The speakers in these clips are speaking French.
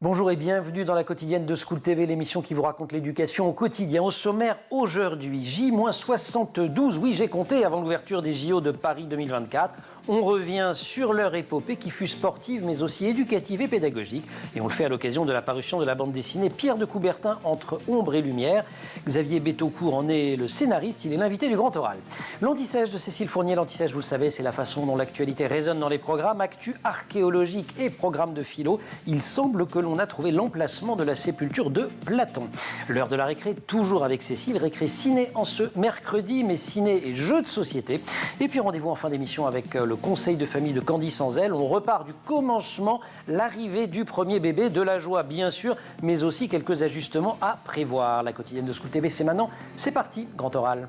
Bonjour et bienvenue dans la quotidienne de School TV, l'émission qui vous raconte l'éducation au quotidien. Au sommaire aujourd'hui, J-72, oui j'ai compté avant l'ouverture des JO de Paris 2024. On revient sur leur épopée qui fut sportive mais aussi éducative et pédagogique. Et on le fait à l'occasion de la parution de la bande dessinée Pierre de Coubertin, Entre ombre et lumière. Xavier Betaucourt en est le scénariste, il est l'invité du Grand Oral. L'anti-sèche de Cécile Fournier, l'anti-sèche vous le savez, c'est la façon dont l'actualité résonne dans les programmes, actu archéologique et programmes de philo. Il semble que l'on a trouvé l'emplacement de la sépulture de Platon. L'heure de la récré, toujours avec Cécile, récré ciné en ce mercredi, mais ciné et jeux de société. Et puis rendez-vous en fin d'émission avec le conseil de famille de Candy Sans-Elle. On repart du commencement, l'arrivée du premier bébé, de la joie bien sûr, mais aussi quelques ajustements à prévoir. La quotidienne de School TV, c'est maintenant, c'est parti, Grand Oral.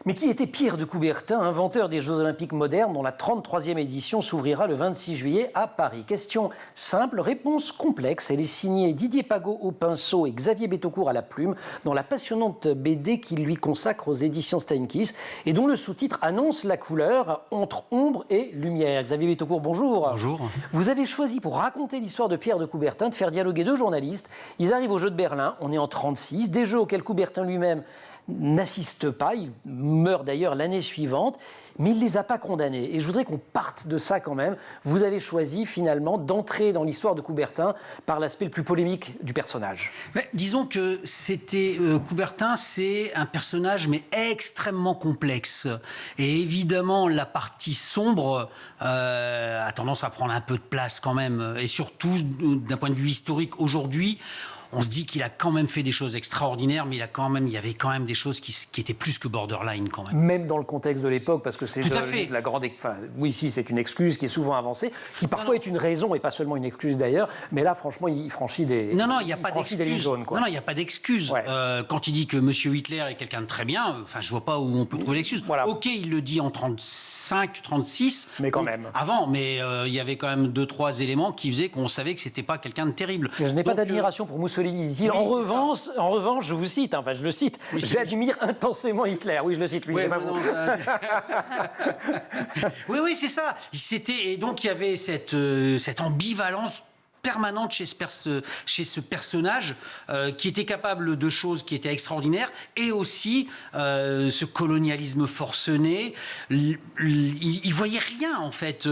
Mais qui était Pierre de Coubertin, inventeur des Jeux Olympiques modernes, dont la 33e édition s'ouvrira le 26 juillet à Paris? Question simple, réponse complexe. Elle est signée Didier Pagot au pinceau et Xavier Betaucourt à la plume, dans la passionnante BD qu'il lui consacre aux éditions Steinkiss, et dont le sous-titre annonce la couleur Entre ombre et lumière. Xavier Betaucourt, bonjour. Bonjour. Vous avez choisi, pour raconter l'histoire de Pierre de Coubertin, de faire dialoguer deux journalistes. Ils arrivent aux Jeux de Berlin, on est en 1936, des Jeux auxquels Coubertin lui-même n'assiste pas, il meurt d'ailleurs l'année suivante, mais il ne les a pas condamnés. Et je voudrais qu'on parte de ça quand même. Vous avez choisi finalement d'entrer dans l'histoire de Coubertin par l'aspect le plus polémique du personnage. Mais disons que c'était Coubertin, c'est un personnage mais extrêmement complexe. Et évidemment, la partie sombre a tendance à prendre un peu de place quand même. Et surtout, d'un point de vue historique, aujourd'hui, on se dit qu'il a quand même fait des choses extraordinaires, mais il y avait quand même des choses qui étaient plus que borderline quand même. Même dans le contexte de l'époque, parce que c'est la grande... Enfin, oui, si, c'est une excuse qui est souvent avancée, qui parfois est une raison et pas seulement une excuse d'ailleurs, mais là, franchement, il franchit des... Non, il n'y a pas d'excuse. Non, il n'y a pas d'excuse. Ouais. Quand il dit que M. Hitler est quelqu'un de très bien, enfin, je vois pas où on peut trouver l'excuse. Voilà. Ok, il le dit en 35, 36. Mais quand même. Avant, mais il y avait quand même 2-3 éléments qui faisaient qu'on savait que c'était pas quelqu'un de terrible. Je n'ai pas d'admiration pour Mussolini. Oui, en revanche, je vous cite, enfin je le cite, oui, j'admire intensément Hitler. Oui, je le cite, lui. Oui, oui, c'est ça. Et donc il y avait cette ambivalence permanente chez ce personnage qui était capable de choses qui étaient extraordinaires, et aussi ce colonialisme forcené. Il voyait rien en fait.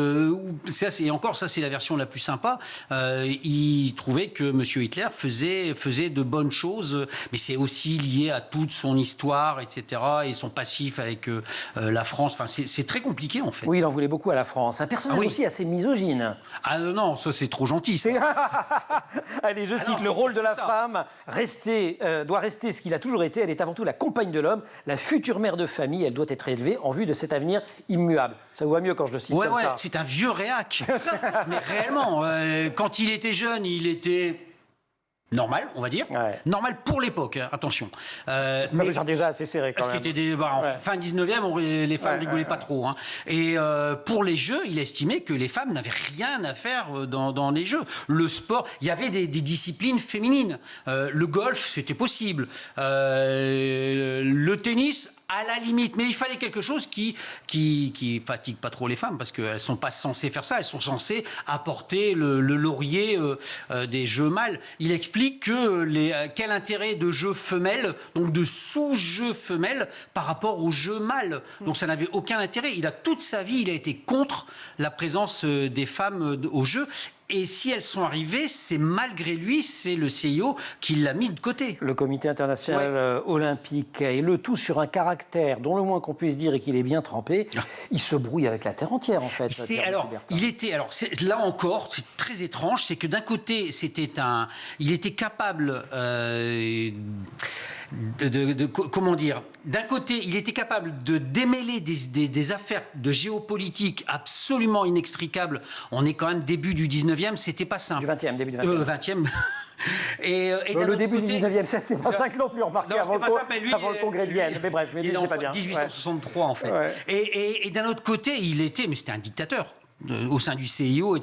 Ça, c'est la version la plus sympa. Il trouvait que M. Hitler faisait de bonnes choses, mais c'est aussi lié à toute son histoire, etc., et son passif avec la France. Enfin, c'est très compliqué en fait. Oui, il en voulait beaucoup à la France. Un personnage aussi assez misogyne. Ah non, ça c'est trop gentil. Ça. Allez, je cite, le rôle de la femme doit rester ce qu'il a toujours été. Elle est avant tout la compagne de l'homme, la future mère de famille. Elle doit être élevée en vue de cet avenir immuable. Ça vous va mieux quand je le cite comme ça. C'est un vieux réac. Mais réellement, quand il était jeune, il était... normal, on va dire. Ouais. Normal pour l'époque, hein, attention. Ça veut dire déjà assez serré quand même. Parce qu'il était en fin 19e, les femmes rigolaient pas trop. Hein. Et pour les jeux, il estimait que les femmes n'avaient rien à faire dans les jeux. Le sport, il y avait des disciplines féminines. Le golf, c'était possible. Le tennis, à la limite, mais il fallait quelque chose qui fatigue pas trop les femmes, parce qu'elles sont pas censées faire ça, elles sont censées apporter le laurier des jeux mâles. Il explique quel intérêt de jeux femelles, donc de sous-jeux femelles, par rapport aux jeux mâles. Donc ça n'avait aucun intérêt. Toute sa vie, il a été contre la présence des femmes aux jeux. Et si elles sont arrivées, c'est malgré lui, c'est le CIO qui l'a mis de côté. Le comité international olympique, et le tout sur un caractère dont le moins qu'on puisse dire est qu'il est bien trempé. Il se brouille avec la terre entière, en fait. Là encore, c'est très étrange, c'est que d'un côté, il était capable... comment dire, d'un côté, il était capable de démêler des affaires de géopolitique absolument inextricables. On est quand même début du 19e, c'était pas simple. Du 20e, début du 20e. 20e. Et le début du 19e, c'était pas 5 ans plus remarqué avant le congrès de Vienne. Mais bref, mais c'est pas bien. 1863 en fait. Ouais. Et d'un autre côté, c'était un dictateur. au sein du CIO.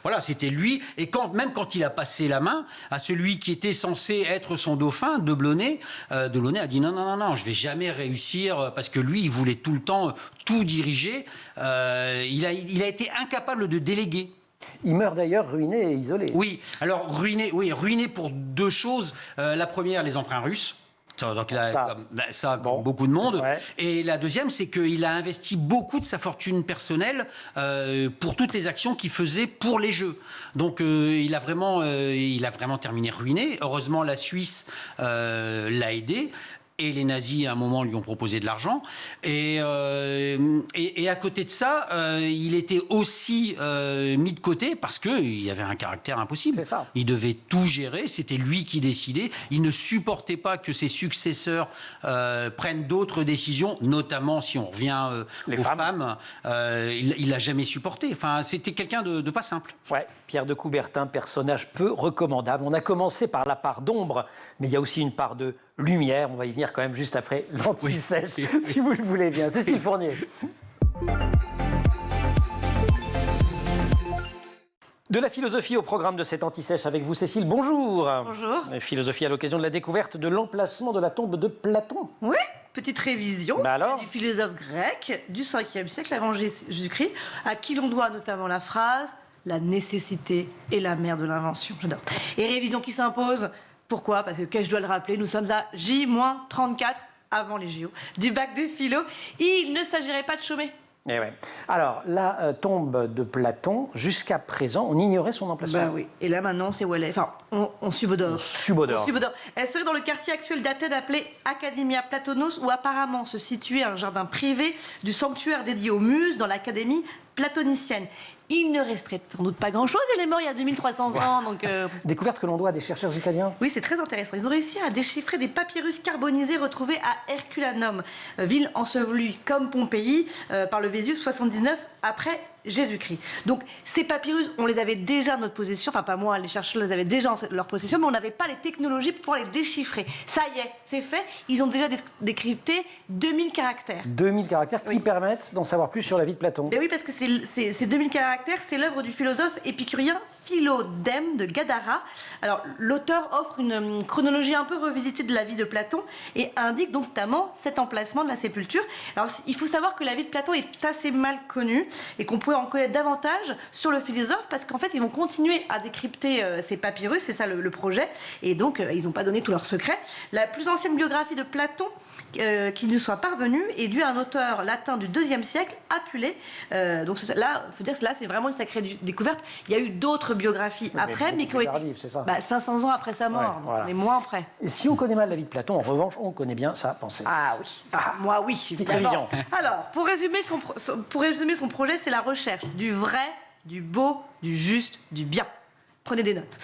Voilà, c'était lui. Et même quand il a passé la main à celui qui était censé être son dauphin, Delaunay, Delaunay a dit non, je vais jamais réussir, parce que lui, il voulait tout le temps tout diriger. Il a été incapable de déléguer. Il meurt d'ailleurs ruiné et isolé. Oui, alors ruiné pour deux choses. La première, les emprunts russes. Donc ça comme beaucoup de monde. Ouais. Et la deuxième, c'est qu'il a investi beaucoup de sa fortune personnelle pour toutes les actions qu'il faisait pour les Jeux. Donc il a vraiment terminé ruiné. Heureusement, la Suisse l'a aidé. Et les nazis, à un moment, lui ont proposé de l'argent. Et à côté de ça, il était aussi mis de côté parce qu'il avait un caractère impossible. C'est ça. Il devait tout gérer, c'était lui qui décidait. Il ne supportait pas que ses successeurs prennent d'autres décisions, notamment si on revient aux femmes. Il l'a jamais supporté. Enfin, c'était quelqu'un de pas simple. Ouais, Pierre de Coubertin, personnage peu recommandable. On a commencé par la part d'ombre, mais il y a aussi une part de lumière. On va y venir quand même juste après l'anti-sèche, si vous le voulez bien. Cécile Fournier. De la philosophie au programme de cette anti-sèche avec vous, Cécile. Bonjour. Bonjour. Philosophie à l'occasion de la découverte de l'emplacement de la tombe de Platon. Oui, petite révision du philosophe grec du 5e siècle avant Jésus-Christ, à qui l'on doit notamment la phrase « La nécessité est la mère de l'invention ». J'adore. Et révision qui s'impose. Pourquoi ? Parce que, je dois le rappeler, nous sommes à J-34 avant les JO du bac de philo. Il ne s'agirait pas de chômer. Eh ouais. Alors, la tombe de Platon, jusqu'à présent, on ignorait son emplacement. Ben oui. Et là, maintenant, c'est où elle est. Enfin, on subodore. Elle serait dans le quartier actuel d'Athènes appelé Academia Platonos, où apparemment se situait un jardin privé du sanctuaire dédié aux muses dans l'académie platonicienne. Il ne resterait sans doute pas grand-chose. Il est mort il y a 2300 ans. Donc Découverte que l'on doit à des chercheurs italiens. Oui, c'est très intéressant. Ils ont réussi à déchiffrer des papyrus carbonisés retrouvés à Herculanum, ville ensevelie comme Pompéi par le Vésuve 79 après Jésus-Christ. Donc ces papyrus, on les avait déjà à notre possession. Enfin, pas moi, les chercheurs les avaient déjà en leur possession, mais on n'avait pas les technologies pour pouvoir les déchiffrer. Ça y est, c'est fait. Ils ont déjà décrypté 2000 caractères. 2000 caractères qui permettent d'en savoir plus sur la vie de Platon. Et oui, parce que ces 2000 caractères, c'est l'œuvre du philosophe épicurien Philodème de Gadara. Alors, l'auteur offre une chronologie un peu revisitée de la vie de Platon et indique donc notamment cet emplacement de la sépulture. Alors, il faut savoir que la vie de Platon est assez mal connue et qu'on pourrait en connaître davantage sur le philosophe parce qu'en fait, ils vont continuer à décrypter ces papyrus, c'est ça le projet, et donc ils n'ont pas donné tous leurs secrets. La plus ancienne biographie de Platon qui nous soit parvenue est due à un auteur latin du IIe siècle, Apulée. Donc là, il faut dire que là, c'est vraiment une sacrée découverte. Il y a eu d'autres biographies après, mais qui ont été 500 ans après sa mort, mais moins après. Et si on connaît mal la vie de Platon, en revanche, on connaît bien sa pensée. Ah oui, moi oui, évidemment. Alors, pour résumer son projet, c'est la recherche du vrai, du beau, du juste, du bien. Prenez des notes.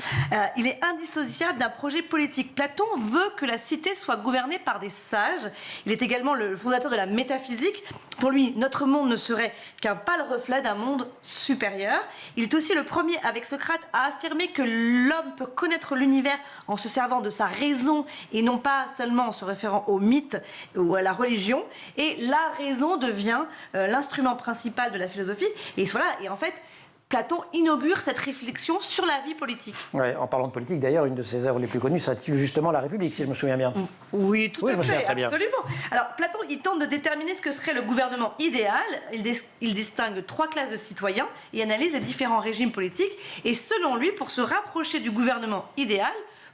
Il est indissociable d'un projet politique. Platon veut que la cité soit gouvernée par des sages. Il est également le fondateur de la métaphysique. Pour lui, notre monde ne serait qu'un pâle reflet d'un monde supérieur. Il est aussi le premier, avec Socrate, à affirmer que l'homme peut connaître l'univers en se servant de sa raison et non pas seulement en se référant au mythe ou à la religion. Et la raison devient l'instrument principal de la philosophie. Et voilà, et en fait, Platon inaugure cette réflexion sur la vie politique. Ouais, en parlant de politique, d'ailleurs, une de ses œuvres les plus connues s'intitule justement La République, si je me souviens bien. Oui, tout à fait, absolument. Alors, Platon, il tente de déterminer ce que serait le gouvernement idéal. Il distingue 3 classes de citoyens et analyse les différents régimes politiques. Et selon lui, pour se rapprocher du gouvernement idéal,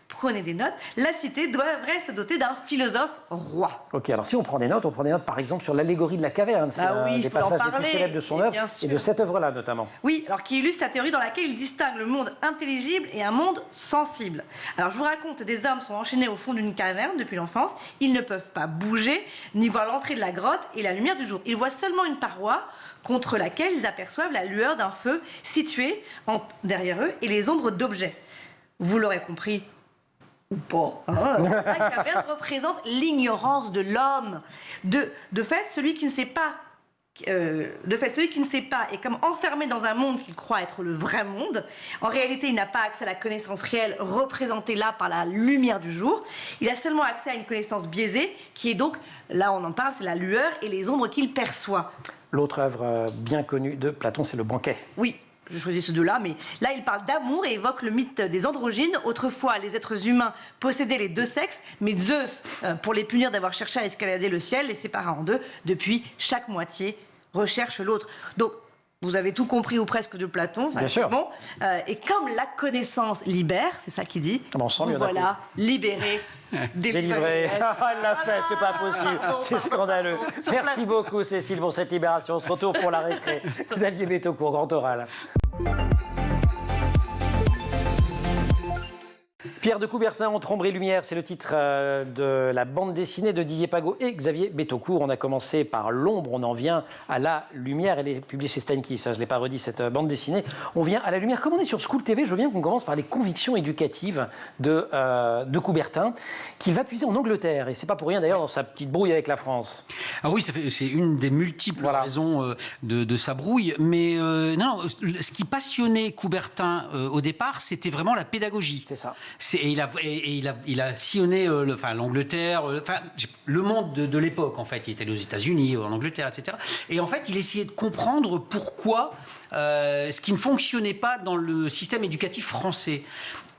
prenez des notes, la cité devrait se doter d'un philosophe roi. Ok, alors si on prend des notes par exemple sur l'allégorie de la caverne. C'est un des passages les plus célèbres de son œuvre et de cette œuvre-là notamment. Oui, alors qui illustre sa théorie dans laquelle il distingue le monde intelligible et un monde sensible. Alors je vous raconte, des hommes sont enchaînés au fond d'une caverne depuis l'enfance. Ils ne peuvent pas bouger, ni voir l'entrée de la grotte et la lumière du jour. Ils voient seulement une paroi contre laquelle ils aperçoivent la lueur d'un feu situé derrière eux et les ombres d'objets. Vous l'aurez compris, ou pas. La caverne représente l'ignorance de l'homme. De fait, celui qui ne sait pas de fait, celui qui ne sait pas est comme enfermé dans un monde qu'il croit être le vrai monde. En réalité, il n'a pas accès à la connaissance réelle représentée là par la lumière du jour. Il a seulement accès à une connaissance biaisée qui est donc, là on en parle, c'est la lueur et les ombres qu'il perçoit. L'autre œuvre bien connue de Platon, c'est Le Banquet. Oui. Je choisis ce deux-là, mais là, il parle d'amour et évoque le mythe des androgynes. Autrefois, les êtres humains possédaient les deux sexes, mais Zeus, pour les punir d'avoir cherché à escalader le ciel, les sépara en deux. Depuis, chaque moitié recherche l'autre. Donc, vous avez tout compris ou presque de Platon. Bien sûr. Bon, et comme la connaissance libère, c'est ça qu'il dit, on sent vous voilà libéré. Délivré. Elle l'a fait, c'est pas possible. C'est scandaleux. Merci beaucoup, Cécile, pour cette libération. On se retrouve pour la récré. Xavier Betaucourt, Grand Oral. Pierre de Coubertin entre ombre et lumière, c'est le titre de la bande dessinée de Didier Pagot et Xavier Betaucourt. On a commencé par l'ombre, on en vient à la lumière. Elle est publiée chez Steinkiss, je ne l'ai pas redit, cette bande dessinée. On vient à la lumière. Comme on est sur School TV, je veux bien qu'on commence par les convictions éducatives de Coubertin, qu'il va puiser en Angleterre. Et c'est pas pour rien d'ailleurs dans sa petite brouille avec la France. Ah oui, c'est une des multiples raisons de sa brouille. Mais non, ce qui passionnait Coubertin au départ, c'était vraiment la pédagogie. C'est ça. Et il a sillonné l'Angleterre, le monde de l'époque, en fait. Il était aux États-Unis, en Angleterre, etc. Et en fait, il essayait de comprendre pourquoi ce qui ne fonctionnait pas dans le système éducatif français.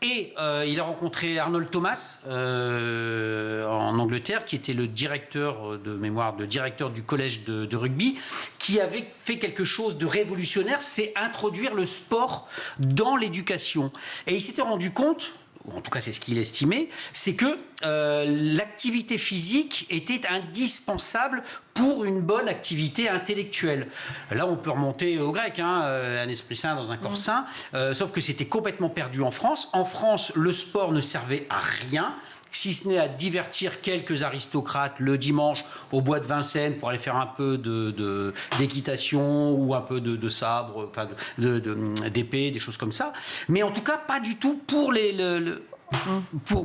Et il a rencontré Arnold Thomas en Angleterre, qui était le directeur de mémoire, le directeur du collège de rugby, qui avait fait quelque chose de révolutionnaire, c'est introduire le sport dans l'éducation. Et il s'était rendu compte, en tout cas c'est ce qu'il estimait, c'est que l'activité physique était indispensable pour une bonne activité intellectuelle. Là, on peut remonter au grec, un esprit sain dans un corps sain, sauf que c'était complètement perdu en France. En France, le sport ne servait à rien, si ce n'est à divertir quelques aristocrates le dimanche au bois de Vincennes pour aller faire un peu d'équitation ou un peu de sabre, enfin d'épée, des choses comme ça. Mais en tout cas, pas du tout pour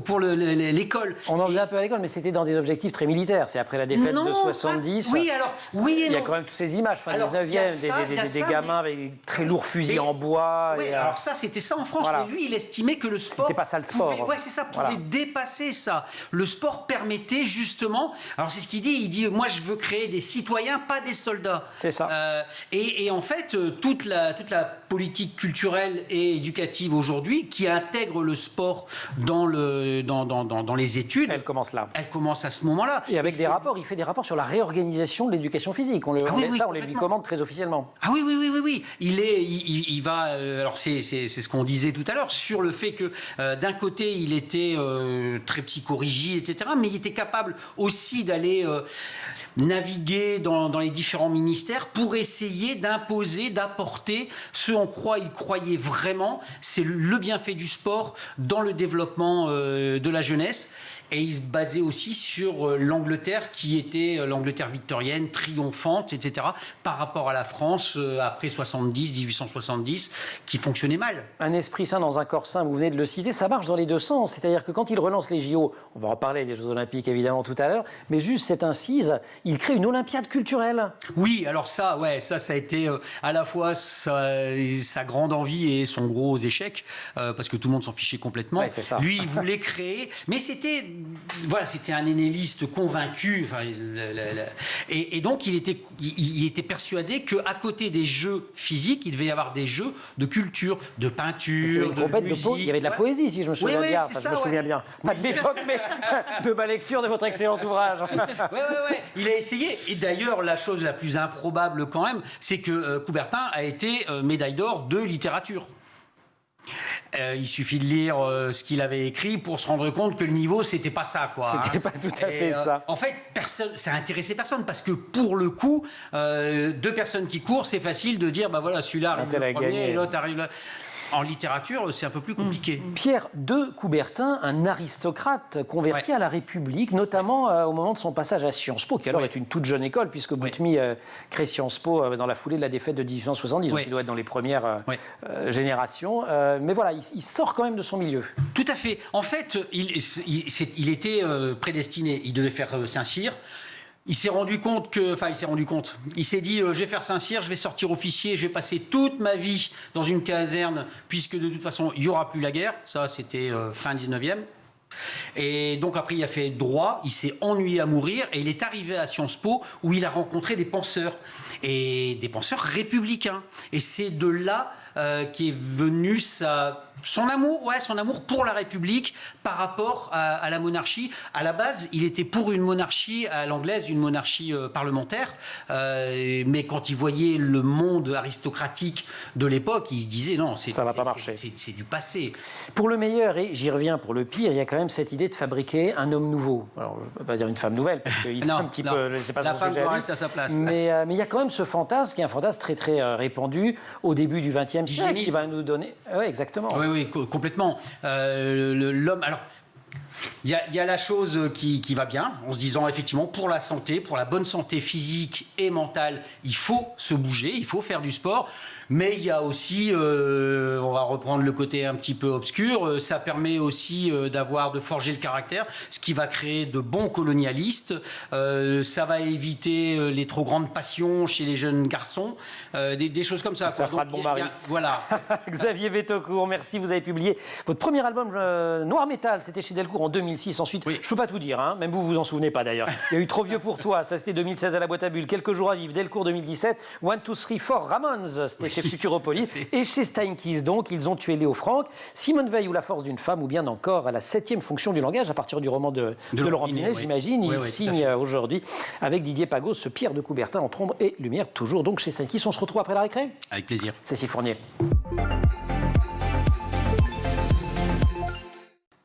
pour l'école. On en faisait un peu à l'école, mais c'était dans des objectifs très militaires. C'est après la défaite de 70. Oui, alors, oui et non. Il y a quand même toutes ces images, fin 19e, des gamins avec des très lourds fusils en bois. Oui, alors ça, c'était ça en France. Voilà. Mais lui, il estimait que le sport... C'était pas ça le sport. Ouais, c'est ça, pouvait dépasser ça. Le sport permettait justement... Alors, c'est ce qu'il dit. Il dit, moi, je veux créer des citoyens, pas des soldats. C'est ça. Et en fait, toute la politique culturelle et éducative aujourd'hui, qui intègre le sport dans les études. Elle commence là. Elle commence à ce moment-là. Et avec des rapports, il fait des rapports sur la réorganisation de l'éducation physique. On les lui commande très officiellement. Ah oui. Il va. Alors c'est ce qu'on disait tout à l'heure sur le fait que d'un côté il était très psychorigide, etc. Mais il était capable aussi d'aller naviguer dans les différents ministères pour essayer d'imposer, d'apporter ce en quoi il croyait vraiment, c'est le bienfait du sport dans le développement de la jeunesse. Et il se basait aussi sur l'Angleterre, qui était l'Angleterre victorienne, triomphante, etc., par rapport à la France après 1870, qui fonctionnait mal. Un esprit sain dans un corps sain, vous venez de le citer, ça marche dans les deux sens. C'est-à-dire que quand il relance les JO, on va en parler des Jeux Olympiques évidemment tout à l'heure, mais juste cette incise, il crée une Olympiade culturelle. Oui, alors ça a été à la fois sa grande envie et son gros échec, parce que tout le monde s'en fichait complètement. Ouais, c'est ça. Lui, il voulait créer, mais c'était un énéliste convaincu, et donc il était persuadé qu'à côté des jeux physiques, il devait y avoir des jeux de culture, de peinture, de musique. Il y avait de la poésie, si je me souviens bien. Je me souviens bien. Pas de l'époque, mais de ma lecture de votre excellent ouvrage. Ouais. Il a essayé. Et d'ailleurs, la chose la plus improbable quand même, c'est que Coubertin a été médaille d'or de littérature. Il suffit de lire ce qu'il avait écrit pour se rendre compte que le niveau, c'était pas ça, quoi. C'était pas tout à fait ça. En fait, ça a intéressé personne parce que pour le coup, deux personnes qui courent, c'est facile de dire, bah voilà, celui-là arrive le premier et l'autre arrive là. En littérature, c'est un peu plus compliqué. Pierre de Coubertin, un aristocrate converti à la République, notamment au moment de son passage à Sciences Po, qui alors est une toute jeune école, puisque Boutmy crée Sciences Po dans la foulée de la défaite de 1870, donc il doit être dans les premières générations. Mais voilà, il sort quand même de son milieu. Tout à fait. En fait, il était prédestiné. Il devait faire Saint-Cyr. Il s'est rendu compte que, il s'est dit, je vais faire Saint-Cyr, je vais sortir officier, je vais passer toute ma vie dans une caserne, puisque de toute façon, il n'y aura plus la guerre. Ça, c'était fin 19e. Et donc après, il a fait droit, il s'est ennuyé à mourir, et il est arrivé à Sciences Po, où il a rencontré des penseurs, et des penseurs républicains. Et c'est de là qu'est venu son amour pour la République par rapport à la monarchie. À la base, il était pour une monarchie à l'anglaise, une monarchie parlementaire, mais quand il voyait le monde aristocratique de l'époque, il se disait non, ça va pas marcher. C'est du passé. Pour le meilleur, et j'y reviens pour le pire, il y a quand même cette idée de fabriquer un homme nouveau. Alors, je ne peux pas dire une femme nouvelle, parce qu'il non, un petit peu, c'est pas la son femme sujet doit à lui. rester à sa place. Mais il y a quand même ce fantasme, qui est un fantasme très très répandu au début du XXe siècle, qui va nous donner... Oui, exactement. Oui, complètement. L'homme... Alors, il y a la chose qui va bien, en se disant effectivement, pour la santé, pour la bonne santé physique et mentale, il faut se bouger, il faut faire du sport. Mais il y a aussi, on va reprendre le côté un petit peu obscur, ça permet aussi de forger le caractère, ce qui va créer de bons colonialistes. Ça va éviter les trop grandes passions chez les jeunes garçons, des choses comme ça. Ça fera de bons maris. Voilà. Xavier Betaucourt, merci. Vous avez publié votre premier album Noir Métal, c'était chez Delcourt en 2006. Ensuite, oui. Je ne peux pas tout dire, hein. Même vous vous en souvenez pas d'ailleurs. Il y a eu Trop vieux pour toi, ça c'était 2016 à la Boîte à Bulles. Quelques jours à vivre, Delcourt 2017. 1, 2, 3, 4 Ramones, c'était chez Futuropolis. Et chez Steinkies, donc, ils ont tué Léo Franck, Simone Veil ou La force d'une femme, ou bien encore à la 7e fonction du langage, à partir du roman de Laurent Binet, oui. J'imagine. Il signe aujourd'hui avec Didier Pagos ce Pierre de Coubertin entre ombre et lumière, toujours donc chez Steinkies. On se retrouve après la récré ? Avec plaisir. Cécile Fournier.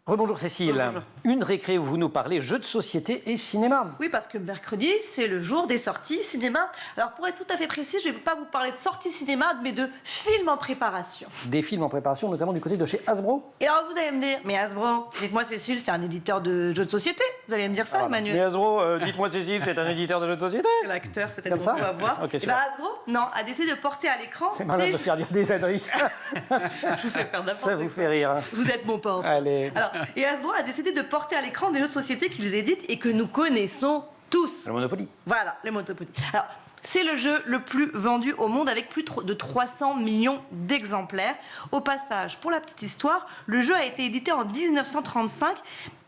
Rebonjour Cécile. Bonjour. Une récré où vous nous parlez jeux de société et cinéma. Oui, parce que mercredi, c'est le jour des sorties cinéma. Alors pour être tout à fait précis, je ne vais pas vous parler de sorties cinéma, mais de films en préparation. Des films en préparation, notamment du côté de chez Hasbro. Et alors vous allez me dire, mais Hasbro, dites-moi Cécile, c'est un éditeur de jeux de société. Vous allez me dire ça, Emmanuel. Mais Hasbro, dites-moi Cécile, c'est un éditeur de jeux de société. L'acteur, c'est comme ça à voir. Okay, et ben Hasbro, non, a décidé de porter à l'écran. C'est malin de faire dire des adresses. Je vous fais faire n'importe quoi. Ça vous fait rire. Hein. Vous êtes mon pote. Allez. Alors, et Hasbro a décidé de porter à l'écran des jeux de société qu'ils éditent et que nous connaissons tous. Le Monopoly. Voilà, le Monopoly. Alors, c'est le jeu le plus vendu au monde avec plus de 300 millions d'exemplaires. Au passage, pour la petite histoire, le jeu a été édité en 1935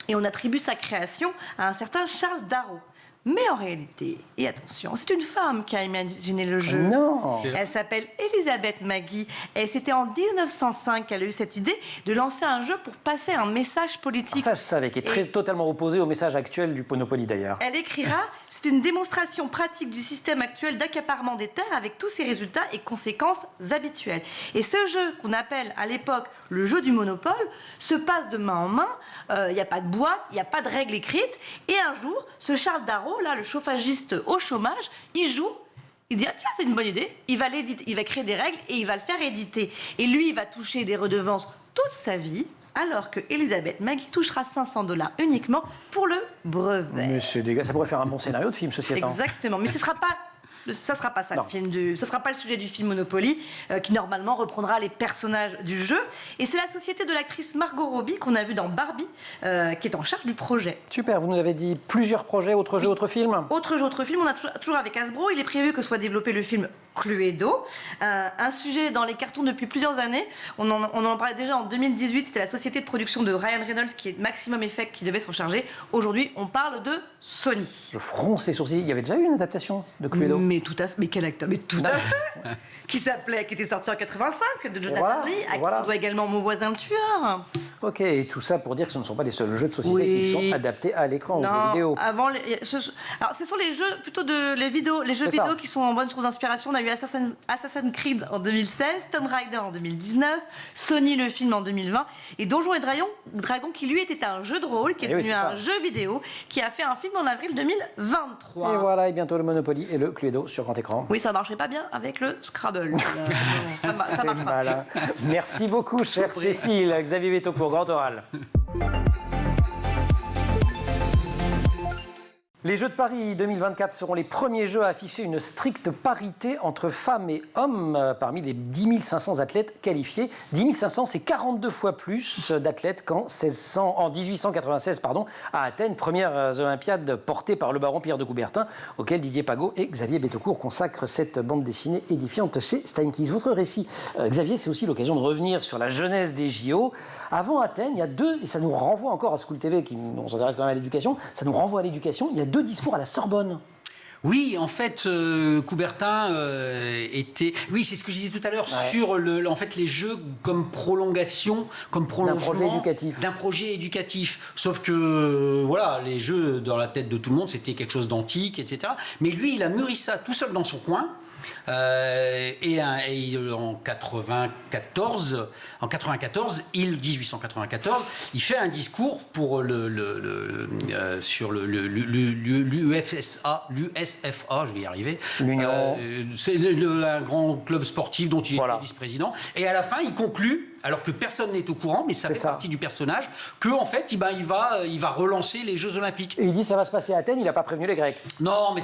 et on attribue sa création à un certain Charles Darrow. Mais en réalité, et attention, c'est une femme qui a imaginé le jeu. Non. Elle s'appelle Elisabeth Maggie. Et c'était en 1905 qu'elle a eu cette idée de lancer un jeu pour passer un message politique. Ça, je savais, qui est totalement opposé au message actuel du Monopoly d'ailleurs. Elle écrira « C'est une démonstration pratique du système actuel d'accaparement des terres avec tous ses résultats et conséquences habituelles. » Et ce jeu qu'on appelle à l'époque le jeu du Monopole se passe de main en main. Il n'y a pas de boîte, il n'y a pas de règles écrites. Et un jour, ce Charles Darrow, là, le chauffagiste au chômage, il joue. Il dit, ah, tiens, c'est une bonne idée. Il va créer des règles et il va le faire éditer. Et lui, il va toucher des redevances toute sa vie, alors que Elisabeth Maggie touchera 500 $ uniquement pour le brevet. Mais c'est dégueulasse. Ça pourrait faire un bon scénario de film, ceci étant. Exactement. Mais ce sera pas... Ça sera pas ça, ce sera pas le sujet du film Monopoly, qui normalement reprendra les personnages du jeu. Et c'est la société de l'actrice Margot Robbie qu'on a vu dans Barbie, qui est en charge du projet. Super, vous nous avez dit plusieurs projets, autres jeux, autres films. Autre jeu, autre film, on a toujours avec Hasbro. Il est prévu que soit développé le film Cluedo, un sujet dans les cartons depuis plusieurs années. On en parlait déjà en 2018, c'était la société de production de Ryan Reynolds, qui est Maximum Effect, qui devait s'en charger. Aujourd'hui, on parle de Sony. Je fronce les sourcils. Il y avait déjà eu une adaptation de Cluedo. Mais tout à fait, mais quel acteur, mais tout à fait. Qui était sorti en 85 de Jonathan Lee. On doit également Mon voisin le tueur. Ok, et tout ça pour dire que ce ne sont pas les seuls jeux de société qui sont adaptés à l'écran ou aux vidéos. Alors, ce sont les jeux plutôt les jeux vidéo qui sont en bonne source d'inspiration. On a eu Assassin's Creed en 2016, Tomb Raider en 2019, Sony le film en 2020 et Donjons et Dragons qui lui était un jeu de rôle, qui est devenu un jeu vidéo, qui a fait un film en avril 2023. Et voilà, et bientôt le Monopoly et le Cluedo sur grand écran. Oui, ça marchait pas bien avec le Scrabble. Ça marche pas. Merci beaucoup, chère Cécile. Xavier Betaucourt, Grand Oral. Les Jeux de Paris 2024 seront les premiers Jeux à afficher une stricte parité entre femmes et hommes parmi les 10 500 athlètes qualifiés. 10 500, c'est 42 fois plus d'athlètes qu'en 1896 à Athènes, premières Olympiades portées par le baron Pierre de Coubertin, auquel Didier Pagot et Xavier Betaucourt consacrent cette bande dessinée édifiante chez Steinkies. Votre récit, Xavier, c'est aussi l'occasion de revenir sur la jeunesse des JO. Avant Athènes, il y a deux, et ça nous renvoie encore à School TV, on s'intéresse quand même à l'éducation, ça nous renvoie à l'éducation, il y a 2 discours à la Sorbonne. Oui, en fait, Coubertin était... Oui, c'est ce que je disais tout à l'heure sur en fait, les Jeux comme prolongation, comme prolongement d'un projet éducatif. Sauf que, voilà, les Jeux, dans la tête de tout le monde, c'était quelque chose d'antique, etc. Mais lui, il a mûri ça tout seul dans son coin. Et en 1894, il fait un discours pour sur l'USFA, je vais y arriver. L'Union. C'est un grand club sportif dont il était vice-président. Et à la fin, il conclut, alors que personne n'est au courant, mais ça fait partie du personnage, qu'en fait, il va relancer les Jeux Olympiques. Et il dit ça va se passer à Athènes, il n'a pas prévenu les Grecs. Non, mais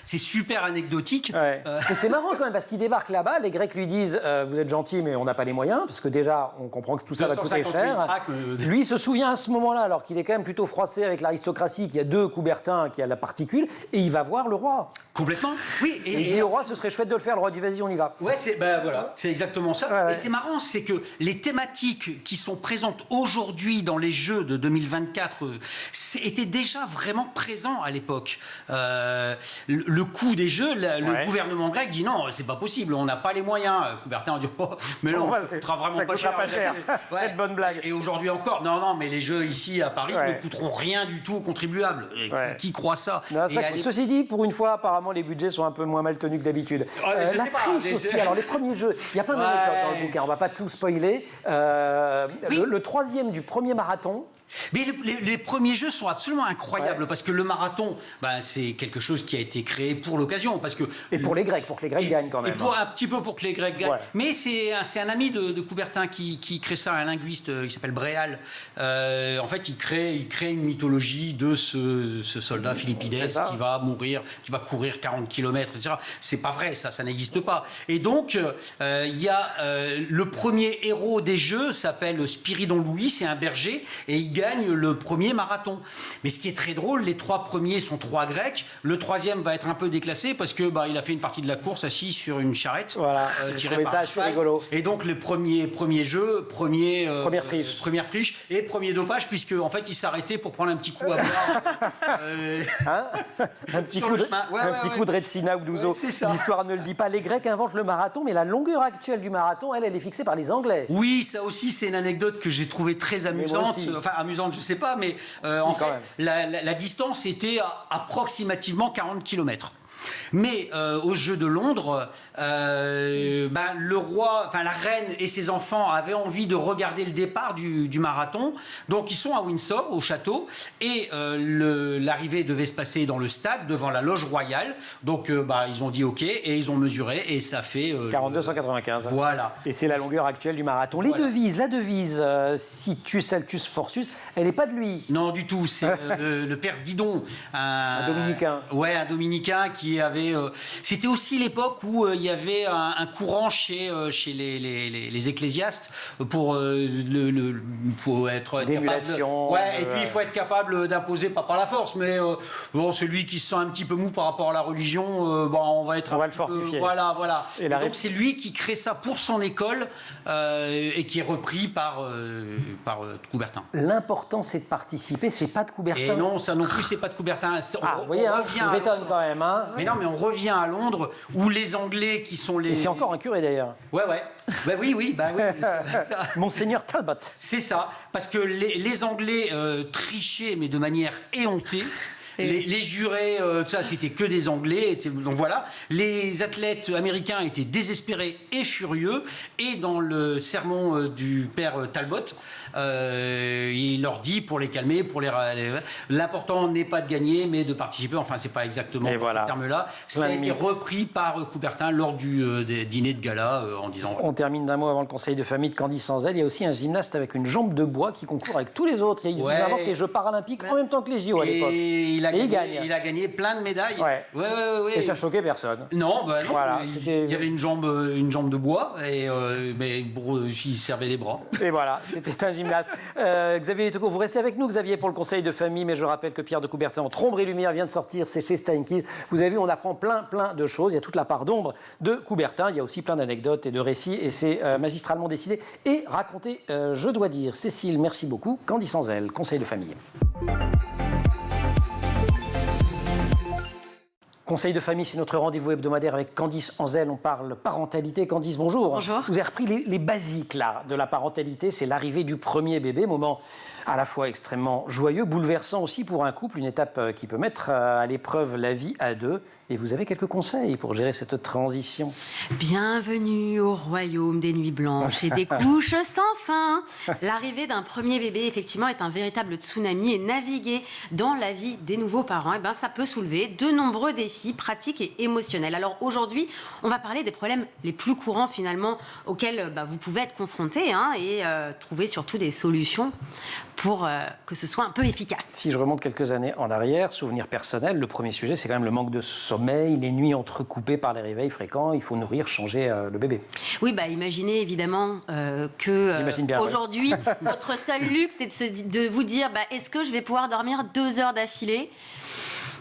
c'est super anecdotique. Ouais. Et c'est marrant quand même, parce qu'il débarque là-bas, les Grecs lui disent vous êtes gentil, mais on n'a pas les moyens, parce que déjà, on comprend que tout ça va coûter cher. Lui, il se souvient à ce moment-là, alors qu'il est quand même plutôt froissé avec l'aristocratie, qu'il y a 2 Coubertin qui a la particule, et il va voir le roi. Complètement. Oui. Et il dit au roi, ce serait chouette de le faire, le roi dit vas-y, on y va. Ouais, c'est exactement ça. Ouais. Et c'est marrant, c'est que les thématiques qui sont présentes aujourd'hui dans les Jeux de 2024 étaient déjà vraiment présents à l'époque. Le coût des Jeux, le gouvernement grec dit non, c'est pas possible, on n'a pas les moyens. Coubertin a dit mais non, ça coûtera vraiment pas cher. Cette bonne blague. Et aujourd'hui encore, non, mais les Jeux ici à Paris ne coûteront rien du tout aux contribuables. Qui croit ça? Ceci dit, pour une fois, apparemment, les budgets sont un peu moins mal tenus que d'habitude. La triche aussi. Alors, les premiers Jeux, il y a plein d'anecdotes dans le bouquin, on va pas tout spoiler. Le 3e du premier marathon. Mais les premiers Jeux sont absolument incroyables parce que le marathon, c'est quelque chose qui a été créé pour l'occasion. Et pour les Grecs, pour que les Grecs gagnent quand même. Et un petit peu pour que les Grecs gagnent. Ouais. Mais c'est un ami de Coubertin qui crée ça, un linguiste qui s'appelle Bréal. En fait, il crée une mythologie de ce soldat philippides qui va mourir, qui va courir 40 km, etc. C'est pas vrai, ça n'existe pas. Et donc, il y a le premier héros des Jeux, s'appelle Spiridon Louis, c'est un berger, et il gagne le premier marathon. Mais ce qui est très drôle, les 3 premiers sont 3 Grecs. Le 3e va être un peu déclassé parce que il a fait une partie de la course assis sur une charrette. Voilà. Tiré par un cheval. Rigolo. Et donc le premier jeu, première triche et premier dopage puisque en fait il s'arrêtait pour prendre un petit coup à boire. Un petit coup de Retsina ou d'Ouzo. L'histoire ne le dit pas. Les Grecs inventent le marathon, mais la longueur actuelle du marathon, elle est fixée par les Anglais. Oui, ça aussi c'est une anecdote que j'ai trouvée très amusante. Enfin amusante, je sais pas, mais en fait, la distance était approximativement 40 km. Mais aux Jeux de Londres, le roi, la reine et ses enfants avaient envie de regarder le départ du marathon. Donc ils sont à Windsor, au château, et l'arrivée devait se passer dans le stade, devant la loge royale. Donc ils ont dit OK, et ils ont mesuré, et ça fait... 42,195. Voilà. Et c'est la longueur actuelle du marathon. La devise, Situs Altus Forsus, elle n'est pas de lui. Non, du tout. C'est le père Didon. Un dominicain. Ouais, un dominicain qui avait... C'était aussi l'époque où il y avait un courant chez les ecclésiastes pour être d'émulation. Et puis il faut être capable d'imposer, pas par la force, mais celui qui se sent un petit peu mou par rapport à la religion, on va le fortifier. Voilà. Et donc c'est lui qui crée ça pour son école et qui est repris par Coubertin. L'important c'est de participer, c'est pas de Coubertin. Et non, ça non plus c'est pas de Coubertin. Vous voyez, je vous étonne quand même. Mais non, mais on revient à Londres où les Anglais qui sont les... Et c'est encore un curé d'ailleurs. Ouais. Oui. Monseigneur Talbot. C'est ça, parce que les Anglais trichaient, mais de manière éhontée. Les jurés, ça, c'était que des Anglais. Donc voilà, les athlètes américains étaient désespérés et furieux. Et dans le sermon du père Talbot, il leur dit pour les calmer, l'important n'est pas de gagner, mais de participer. Enfin, c'est pas exactement ces termes-là. Ça a été repris par Coubertin lors du dîner de gala en disant. On termine d'un mot avant le conseil de famille de Candice Anzel. Il y a aussi un gymnaste avec une jambe de bois qui concourt avec tous les autres. Ils inventent les Jeux paralympiques en même temps que les JO à l'époque. Et il a gagné plein de médailles. Et ça choquait personne. Non, non. Voilà, il y avait une jambe de bois, mais il servait les bras. Et voilà, c'était un gymnaste. Xavier Tocco, vous restez avec nous, Xavier, pour le conseil de famille, mais je rappelle que Pierre de Coubertin, entre ombre et lumière, vient de sortir, c'est chez Steinkind. Vous avez vu, on apprend plein de choses. Il y a toute la part d'ombre de Coubertin, il y a aussi plein d'anecdotes et de récits, et c'est magistralement décidé et raconté, je dois dire. Cécile, merci beaucoup. Candice Anzel, conseil de famille. Conseil de famille, c'est notre rendez-vous hebdomadaire avec Candice Anzel. On parle parentalité. Candice, bonjour. Bonjour. Vous avez repris les basiques là, de la parentalité. C'est l'arrivée du premier bébé, moment à la fois extrêmement joyeux, bouleversant aussi pour un couple, une étape qui peut mettre à l'épreuve la vie à deux. Et vous avez quelques conseils pour gérer cette transition. Bienvenue au royaume des nuits blanches et des couches sans fin. L'arrivée d'un premier bébé, effectivement, est un véritable tsunami et naviguer dans la vie des nouveaux parents, ça peut soulever de nombreux défis pratiques et émotionnels. Alors aujourd'hui, on va parler des problèmes les plus courants finalement auxquels vous pouvez être confrontés et trouver surtout des solutions pour que ce soit un peu efficace. Si je remonte quelques années en arrière, souvenir personnel, le premier sujet, c'est quand même le manque de sommeil, les nuits entrecoupées par les réveils fréquents, il faut nourrir, changer le bébé. Oui, imaginez évidemment que aujourd'hui, votre seul luxe, c'est de vous dire, est-ce que je vais pouvoir dormir 2 heures d'affilée ?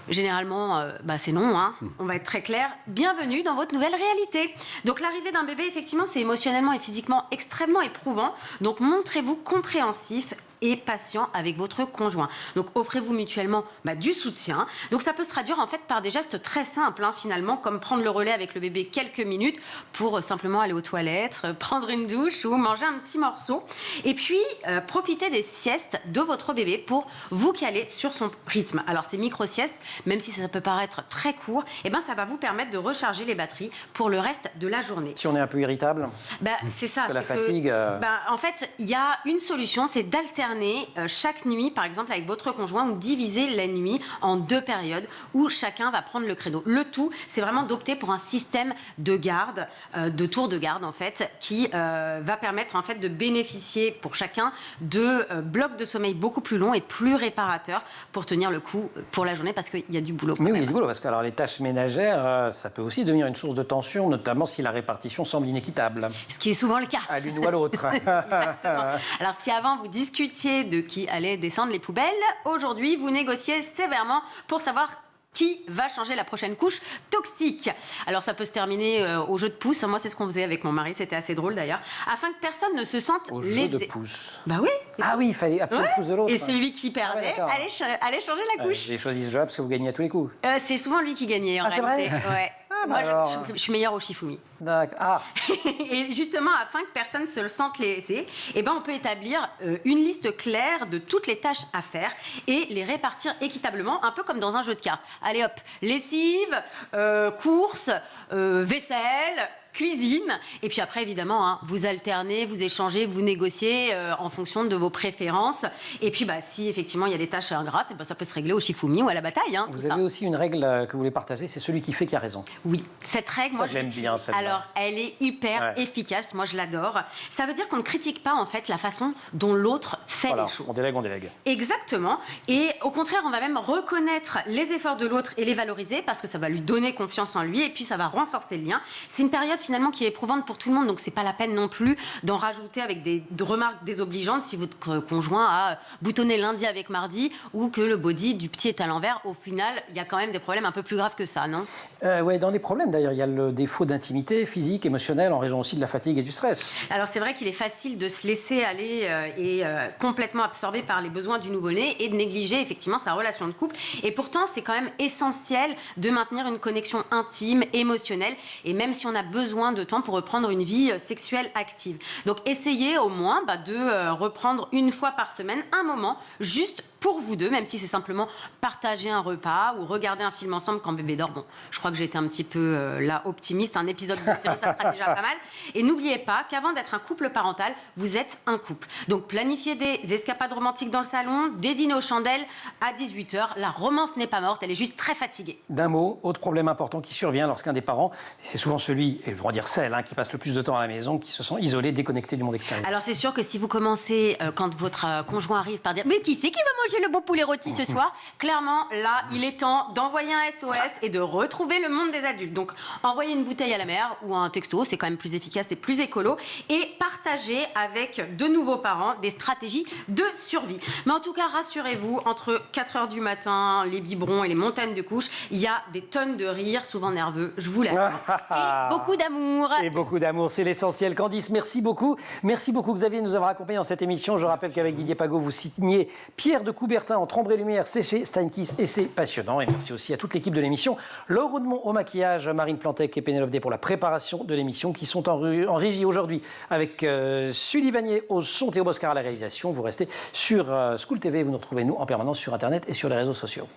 Généralement, c'est non, on va être très clair. Bienvenue dans votre nouvelle réalité. Donc l'arrivée d'un bébé, effectivement, c'est émotionnellement et physiquement extrêmement éprouvant. Donc montrez-vous compréhensif et patient avec votre conjoint. Donc offrez-vous mutuellement du soutien. Donc ça peut se traduire en fait par des gestes très simples finalement, comme prendre le relais avec le bébé quelques minutes pour simplement aller aux toilettes, prendre une douche ou manger un petit morceau. Et puis profitez des siestes de votre bébé pour vous caler sur son rythme. Alors ces micro-siestes, même si ça peut paraître très court, ça va vous permettre de recharger les batteries pour le reste de la journée. Si on est un peu irritable, c'est ça. La fatigue. En fait, il y a une solution, c'est d'alterner chaque nuit, par exemple avec votre conjoint, ou diviser la nuit en 2 périodes où chacun va prendre le créneau. Le tout, c'est vraiment d'opter pour un système de garde, de tour de garde en fait, qui va permettre en fait de bénéficier pour chacun de blocs de sommeil beaucoup plus longs et plus réparateurs pour tenir le coup pour la journée, parce qu'il y a du boulot. Mais oui, il y a du boulot, parce que les tâches ménagères, ça peut aussi devenir une source de tension, notamment si la répartition semble inéquitable. Ce qui est souvent le cas. À l'une ou à l'autre. Exactement. Alors si avant vous discutiez de qui allait descendre les poubelles, aujourd'hui vous négociez sévèrement pour savoir qui va changer la prochaine couche toxique. Alors ça peut se terminer au jeu de pouce. Moi c'est ce qu'on faisait avec mon mari, c'était assez drôle d'ailleurs, afin que personne ne se sente lésé. Jeu de pouce. Oui. Ah oui, il fallait appeler le pouce de l'autre. Et celui qui perdait allait changer la couche. J'ai choisi ce jeu parce que vous gagnez à tous les coups. C'est souvent lui qui gagnait en réalité. Ouais. Moi, je suis meilleure au Shifumi. D'accord. Et justement, afin que personne ne se le sente lésé, on peut établir une liste claire de toutes les tâches à faire et les répartir équitablement, un peu comme dans un jeu de cartes. Allez hop, lessive, courses, vaisselle, cuisine, et puis après évidemment vous alternez, vous échangez, vous négociez en fonction de vos préférences, et puis si effectivement il y a des tâches ingrates, ça peut se régler au Shifumi ou à la bataille. Vous avez aussi une règle que vous voulez partager, c'est celui qui fait qui a raison. Oui, cette règle, moi j'aime bien celle-là. Alors elle est hyper efficace, moi je l'adore. Ça veut dire qu'on ne critique pas en fait la façon dont l'autre fait les choses. On délègue. Exactement, et au contraire on va même reconnaître les efforts de l'autre et les valoriser, parce que ça va lui donner confiance en lui, et puis ça va renforcer le lien. C'est une période finalement qui est éprouvante pour tout le monde, donc c'est pas la peine non plus d'en rajouter avec des remarques désobligeantes si votre conjoint a boutonné lundi avec mardi, ou que le body du petit est à l'envers. Au final, il y a quand même des problèmes un peu plus graves que ça, non ? Oui, dans les problèmes d'ailleurs, il y a le défaut d'intimité physique, émotionnelle, en raison aussi de la fatigue et du stress. Alors c'est vrai qu'il est facile de se laisser aller et complètement absorbé par les besoins du nouveau-né et de négliger effectivement sa relation de couple. Et pourtant, c'est quand même essentiel de maintenir une connexion intime, émotionnelle, et même si on a besoin de temps pour reprendre une vie sexuelle active. Donc essayez au moins de reprendre une fois par semaine un moment juste pour vous deux, même si c'est simplement partager un repas ou regarder un film ensemble quand bébé dort. Bon, je crois que j'ai été un petit peu là optimiste. Un épisode de série, ça sera déjà pas mal. Et n'oubliez pas qu'avant d'être un couple parental, vous êtes un couple. Donc planifiez des escapades romantiques dans le salon, des dîners aux chandelles à 18h. La romance n'est pas morte, elle est juste très fatiguée. D'un mot, autre problème important qui survient lorsqu'un des parents, c'est souvent celui, et je dois dire celle, qui passe le plus de temps à la maison, qui se sent isolé, déconnecté du monde extérieur. Alors c'est sûr que si vous commencez, quand votre conjoint arrive par dire « Mais qui c'est qui va manger le beau poulet rôti ce soir ?» Clairement, là, il est temps d'envoyer un SOS et de retrouver le monde des adultes. Donc, envoyez une bouteille à la mer ou un texto, c'est quand même plus efficace et plus écolo. Et partagez avec de nouveaux parents des stratégies de survie. Mais en tout cas, rassurez-vous, entre 4h du matin, les biberons et les montagnes de couches, il y a des tonnes de rires, souvent nerveux, je vous l'assure. Et beaucoup d'amour. Et beaucoup d'amour, c'est l'essentiel. Candice, merci beaucoup. Merci beaucoup Xavier de nous avoir accompagnés dans cette émission. Je rappelle qu'avec Didier Pagot, vous signez Pierre de Coubertin en Ombre et Lumière, c'est chez Steinkiss et c'est passionnant. Et merci aussi à toute l'équipe de l'émission. Laure Oudemont au maquillage, Marine Plantec et Pénélope D pour la préparation de l'émission qui sont en régie aujourd'hui avec Sully Vanier au son, Théo Boscar à la réalisation. Vous restez sur School TV, vous nous retrouvez nous en permanence sur Internet et sur les réseaux sociaux.